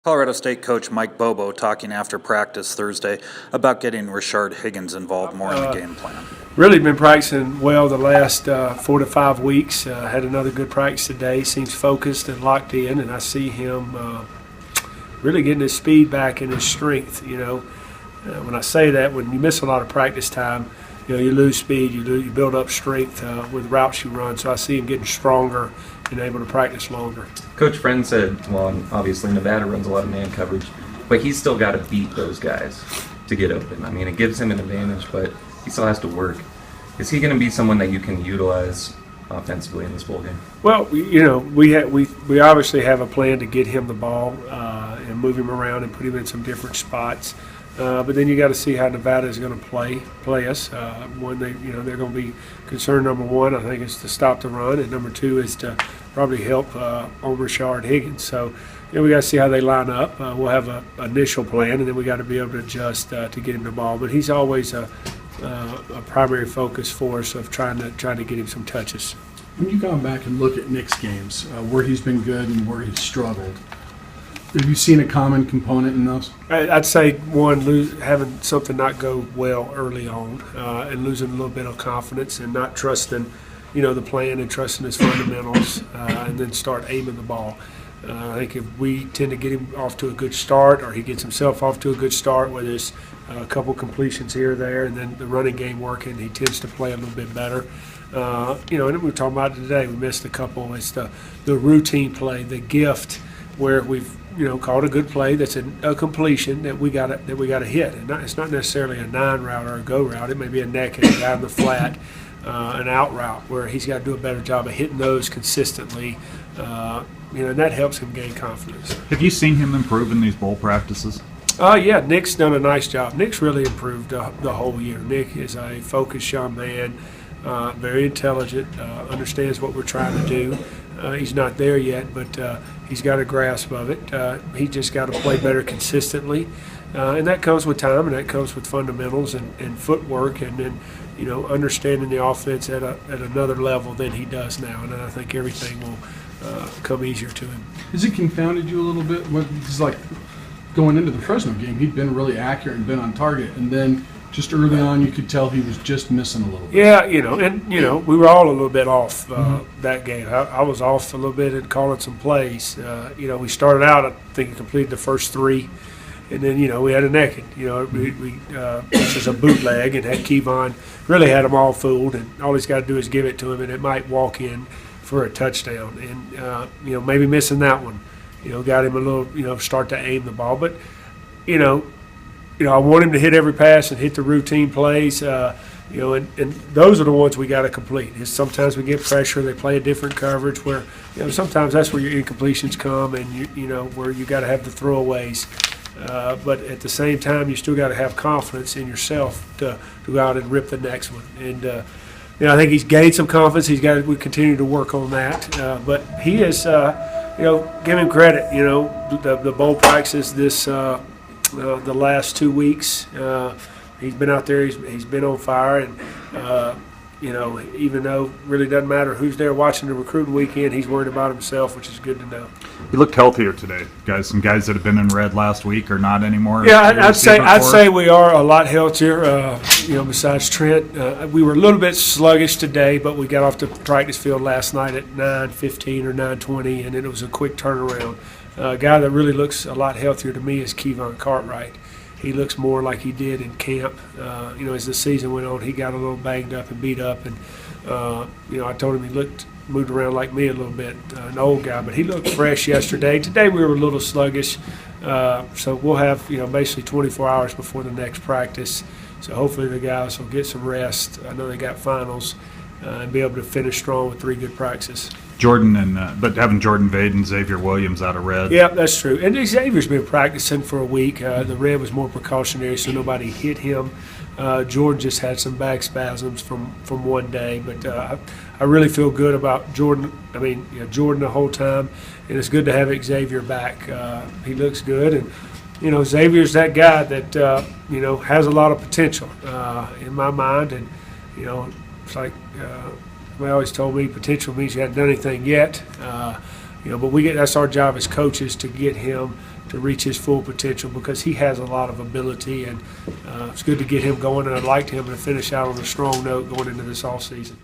Colorado State coach Mike Bobo talking after practice Thursday about getting Rashard Higgins involved more in the game plan. Really been practicing well the last 4 to 5 weeks. Had another good practice today. Seems focused and locked in, and I see him really getting his speed back and his strength. When I say that, when you miss a lot of practice time, you lose speed, you build up strength with routes you run. So I see him getting stronger and able to practice longer. Coach Friend said, well, obviously Nevada runs a lot of man coverage, but he's still got to beat those guys to get open. I mean, it gives him an advantage, but he still has to work. Is he going to be someone that you can utilize offensively in this bowl game? Well, we obviously have a plan to get him the ball and move him around and put him in some different spots. But then you got to see how Nevada is going to play us. One, they're going to be concerned. Number one, I think, is to stop the run, and number two is to probably help on Rashard Higgins. So, we got to see how they line up. We'll have an initial plan, and then we got to be able to adjust to get him the ball. But he's always a primary focus for us of trying to get him some touches. When you go back and look at Nick's games, where he's been good and where he's struggled, have you seen a common component in those? I'd say one, having something not go well early on and losing a little bit of confidence and not trusting, the plan and trusting his fundamentals and then start aiming the ball. I think if we tend to get him off to a good start or he gets himself off to a good start where there's a couple completions here or there and then the running game working, he tends to play a little bit better. And we were talking about it today. We missed a couple. It's the routine play, the gift where we've called a good play that's a completion that we got to hit. And it's not necessarily a 9 route or a go route. It may be a naked, a guy in the flat, an out route where he's got to do a better job of hitting those consistently. And that helps him gain confidence. Have you seen him improve in these bowl practices? Yeah, Nick's done a nice job. Nick's really improved the whole year. Nick is a focused young man, very intelligent, understands what we're trying to do. He's not there yet, but he's got a grasp of it. He just got to play better consistently, and that comes with time, and that comes with fundamentals and footwork, and then understanding the offense at another level than he does now. And I think everything will come easier to him. Has it confounded you a little bit? It's like going into the Fresno game, he'd been really accurate and been on target, and then just early on, you could tell he was just missing a little bit. Yeah, we were all a little bit off that game. I was off a little bit in calling some plays. We started out, I think he completed the first 3, and then, we had a naked. This is a bootleg, and had Kevon really had them all fooled, and all he's got to do is give it to him, and it might walk in for a touchdown. And, maybe missing that one, got him a little, start to aim the ball. But, I want him to hit every pass and hit the routine plays, and those are the ones we got to complete. Sometimes we get pressure, they play a different coverage where, sometimes that's where your incompletions come and, where you got to have the throwaways. But at the same time, you still got to have confidence in yourself to go out and rip the next one. And, I think he's gained some confidence. We continue to work on that. But he is, give him credit, the bowl practices the last 2 weeks. He's been out there. He's been on fire, and even though it really doesn't matter who's there watching the recruiting weekend, he's worried about himself, which is good to know. He looked healthier today, guys. Some guys that have been in red last week are not anymore. Yeah, I'd say we are a lot healthier. Besides Trent, we were a little bit sluggish today, but we got off the practice field last night at 9:15 or 9:20, and it was a quick turnaround. A guy that really looks a lot healthier to me is Kevon Cartwright. He looks more like he did in camp. As the season went on, he got a little banged up and beat up. And, I told him he moved around like me a little bit, an old guy. But he looked fresh yesterday. Today we were a little sluggish. So we'll have, basically 24 hours before the next practice. So hopefully the guys will get some rest. I know they got finals and be able to finish strong with 3 good practices. But having Jordan Vade and Xavier Williams out of red. Yeah, that's true. And Xavier's been practicing for a week. The red was more precautionary, so nobody hit him. Jordan just had some back spasms from one day. But I really feel good about Jordan. Jordan the whole time. And it's good to have Xavier back. He looks good. And, Xavier's that guy that, has a lot of potential in my mind. And, it's like they always told me potential means you haven't done anything yet. But that's our job as coaches to get him to reach his full potential because he has a lot of ability, and it's good to get him going. And I'd like him to finish out on a strong note going into this offseason.